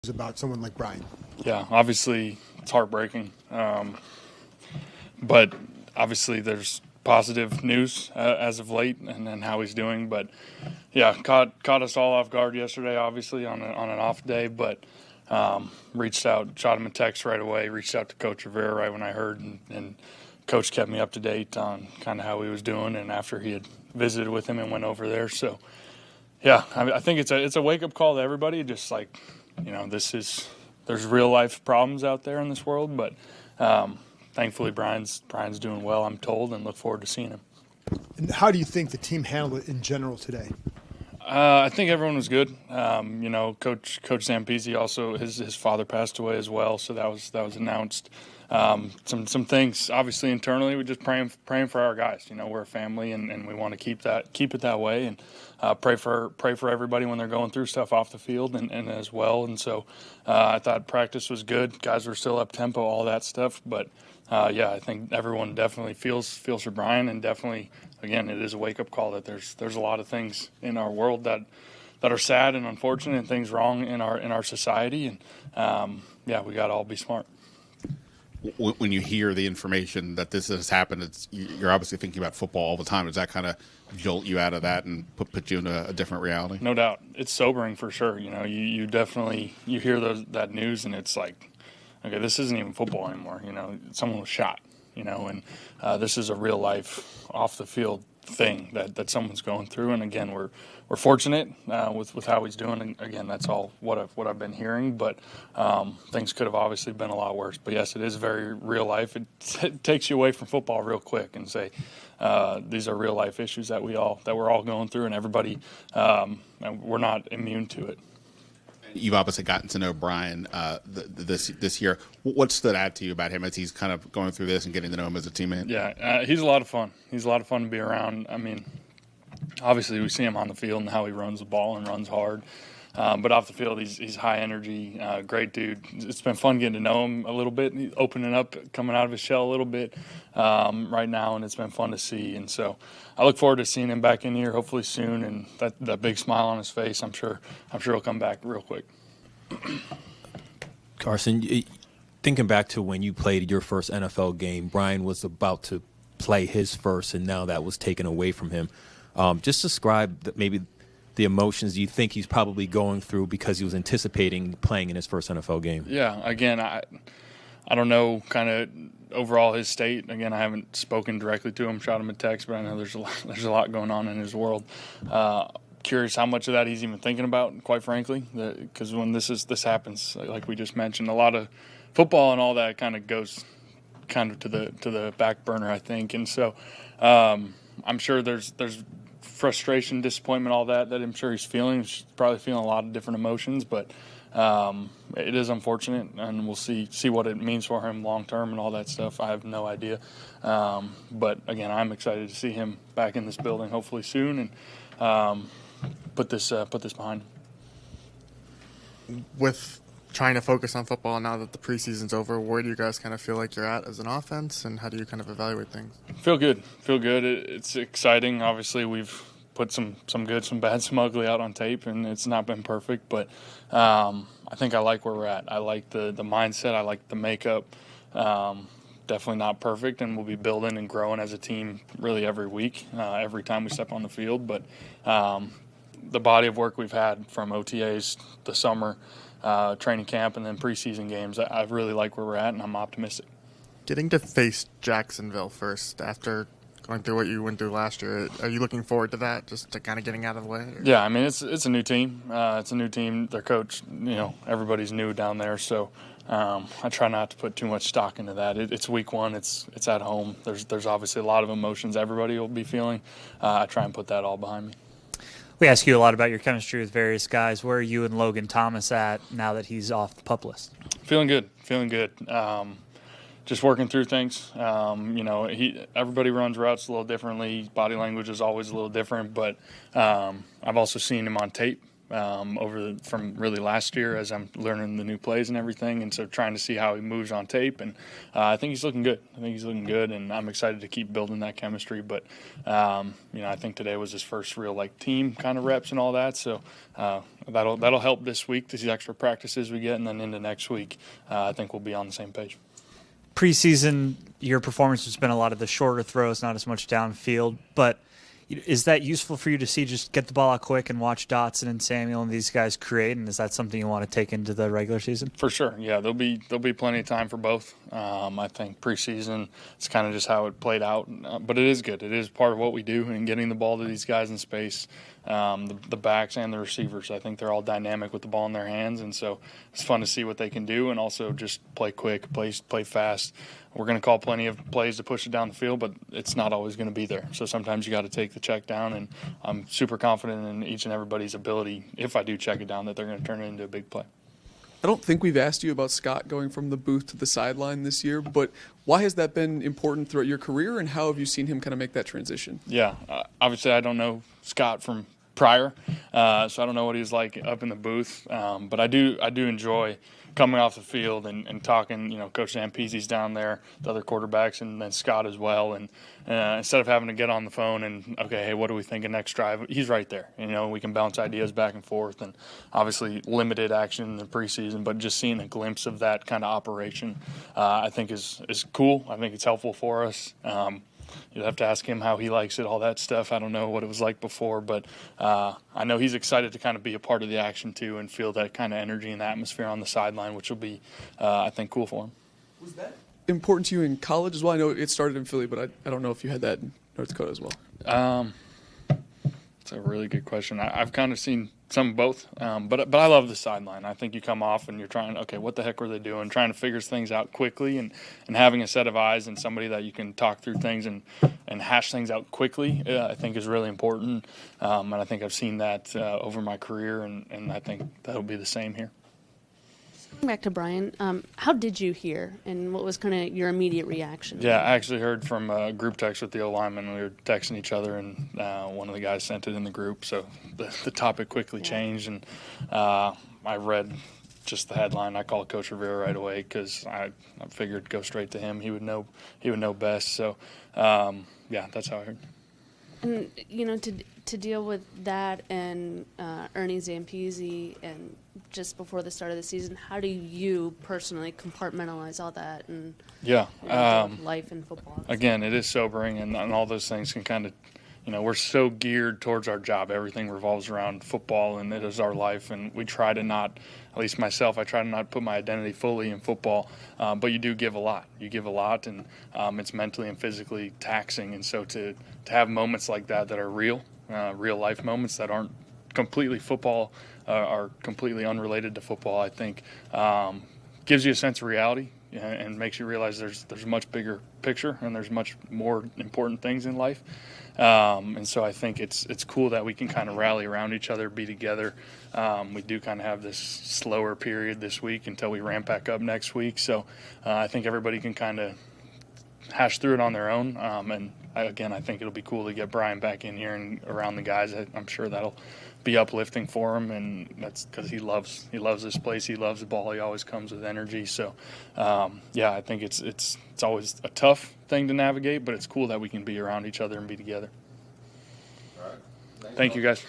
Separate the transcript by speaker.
Speaker 1: about someone like Brian?
Speaker 2: Yeah, obviously it's heartbreaking. But obviously there's positive news as of late and how he's doing. But, yeah, caught us all off guard yesterday, obviously, on an off day. But reached out, shot him a text right away, reached out to Coach Rivera right when I heard. And Coach kept me up to date on kind of how he was doing and after he had visited with him and went over there. So, yeah, I think it's a wake-up call to everybody, just like, there's real life problems out there in this world, but thankfully Brian's doing well, I'm told, and look forward to seeing him.
Speaker 1: And how do you think the team handled it in general today?
Speaker 2: I think everyone was good. Coach Zampese also, his father passed away as well, so that was announced. Some things obviously internally, we're just praying for our guys. We're a family and we want to keep it that way, and pray for everybody when they're going through stuff off the field and as well. And so I thought practice was good. Guys were still up tempo, all that stuff. But I think everyone definitely feels for Brian, and definitely, again, it is a wake up call that there's a lot of things in our world that are sad and unfortunate, and things wrong in our society. And we got to all be smart.
Speaker 3: When you hear the information that this has happened, you're obviously thinking about football all the time. Does that kind of jolt you out of that and put you in a different reality?
Speaker 2: No doubt. It's sobering for sure. You definitely, you hear that news and it's like, okay, this isn't even football anymore. Someone was shot, and this is a real life off the field thing that someone's going through. And again, we're fortunate with how he's doing. And again, that's all what I've been hearing. But things could have obviously been a lot worse. But yes, it is very real life. It takes you away from football real quick and say these are real life issues that we're all going through, and everybody we're not immune to it.
Speaker 3: You've obviously gotten to know Brian this year. What stood out to you about him as he's kind of going through this and getting to know him as a teammate?
Speaker 2: Yeah, he's a lot of fun. He's a lot of fun to be around. I mean, obviously we see him on the field and how he runs the ball and runs hard. But off the field, he's high energy, great dude. It's been fun getting to know him a little bit, he's opening up, coming out of his shell a little bit right now, and it's been fun to see. And so I look forward to seeing him back in here hopefully soon, and that big smile on his face, I'm sure he'll come back real quick.
Speaker 4: Carson, thinking back to when you played your first NFL game, Brian was about to play his first, and now that was taken away from him. Just describe maybe the emotions you think he's probably going through because he was anticipating playing in his first NFL game.
Speaker 2: Yeah, again, I don't know kind of overall his state. Again, I haven't spoken directly to him, shot him a text, but I know there's a lot going on in his world. Curious how much of that he's even thinking about, quite frankly, because when this happens, like we just mentioned, a lot of football and all that kind of goes kind of to the back burner, I think. And so I'm sure there's frustration, disappointment, all that I'm sure he's feeling. He's probably feeling a lot of different emotions, but it is unfortunate, and we'll see what it means for him long term and all that stuff. I have no idea, but again, I'm excited to see him back in this building hopefully soon, and put this behind him.
Speaker 5: With trying to focus on football now that the preseason's over, where do you guys kind of feel like you're at as an offense, and how do you kind of evaluate things?
Speaker 2: Feel good. It's exciting. Obviously, we've put some good, some bad, some ugly out on tape, and it's not been perfect, but I think I like where we're at. I like the mindset. I like the makeup. Definitely not perfect, and we'll be building and growing as a team really every week, every time we step on the field. But the body of work we've had from OTAs, the summer, training camp, and then preseason games, I really like where we're at, and I'm optimistic.
Speaker 5: Getting to face Jacksonville first after going through what you went through last year, are you looking forward to that, just to kind of getting out of the way? Or?
Speaker 2: Yeah, I mean, it's a new team. It's a new team. Their coach, everybody's new down there, so I try not to put too much stock into that. It's week one. It's at home. There's obviously a lot of emotions everybody will be feeling. I try and put that all behind me.
Speaker 6: We ask you a lot about your chemistry with various guys. Where are you and Logan Thomas at now that he's off the PUP list?
Speaker 2: Feeling good. Just working through things. Everybody runs routes a little differently. Body language is always a little different, but I've also seen him on tape from really last year as I'm learning the new plays and everything, and so trying to see how he moves on tape. And I think he's looking good. And I'm excited to keep building that chemistry. But I think today was his first real team kind of reps and all that. So that'll help this week. These extra practices we get, and then into next week, I think we'll be on the same page.
Speaker 6: Preseason, your performance has been a lot of the shorter throws, not as much downfield. But is that useful for you to see, just get the ball out quick and watch Dotson and Samuel and these guys create? And is that something you want to take into the regular season?
Speaker 2: For sure, yeah. There'll be plenty of time for both. I think preseason, it's kind of just how it played out. But it is good. It is part of what we do, and getting the ball to these guys in space, the backs and the receivers. I think they're all dynamic with the ball in their hands, and so it's fun to see what they can do, and also just play quick, play fast. We're going to call plenty of plays to push it down the field, but it's not always going to be there. So sometimes you got to take the check down, and I'm super confident in each and everybody's ability, if I do check it down, that they're going to turn it into a big play.
Speaker 7: I don't think we've asked you about Scott going from the booth to the sideline this year, but why has that been important throughout your career, and how have you seen him kind of make that transition?
Speaker 2: Yeah, obviously I don't know Scott from prior, so I don't know what he was like up in the booth, but I do enjoy coming off the field and talking. Coach Zampese's down there, the other quarterbacks, and then Scott as well. And instead of having to get on the phone and, okay, hey, what are we thinking next drive? He's right there. We can bounce ideas back and forth, and obviously limited action in the preseason, but just seeing a glimpse of that kind of operation, I think is cool. I think it's helpful for us. You'd have to ask him how he likes it, all that stuff. I don't know what it was like before, but I know he's excited to kind of be a part of the action too and feel that kind of energy and atmosphere on the sideline, which will be, I think, cool for him.
Speaker 7: Was that important to you in college as well? I know it started in Philly, but I don't know if you had that in North Dakota as well.
Speaker 2: That's a really good question. I've kind of seen some of both, but I love the sideline. I think you come off and you're trying, okay, what the heck were they doing? Trying to figure things out quickly, and having a set of eyes and somebody that you can talk through things and hash things out quickly, I think is really important. And I think I've seen that over my career, and I think that'll be the same here.
Speaker 8: Going back to Brian, how did you hear, and what was kind of your immediate reaction?
Speaker 2: Yeah, I actually heard from a group text with the O-lineman. We were texting each other, and one of the guys sent it in the group, so the topic quickly changed, and I read just the headline. I called Coach Rivera right away because I figured go straight to him. He would know best. So, yeah, that's how I heard.
Speaker 8: And to deal with that and Ernie Zampese and just before the start of the season, how do you personally compartmentalize all that and life and football? Again,
Speaker 2: it is sobering, and all those things can kind of, we're so geared towards our job. Everything revolves around football, and it is our life, and we try to not, at least myself, I try to not put my identity fully in football, but you do give a lot. You give a lot, and it's mentally and physically taxing, and so to have moments like that are real life moments that aren't completely football, are completely unrelated to football, I think gives you a sense of reality and makes you realize there's a much bigger picture and there's much more important things in life. And so I think it's cool that we can kind of rally around each other, be together. We do kind of have this slower period this week until we ramp back up next week. So I think everybody can kind of hash through it on their own. And I think it'll be cool to get Brian back in here and around the guys. I'm sure that'll be uplifting for him, and that's because he loves this place. He loves the ball. He always comes with energy. So, I think it's always a tough thing to navigate, but it's cool that we can be around each other and be together. All right. Thank you, guys.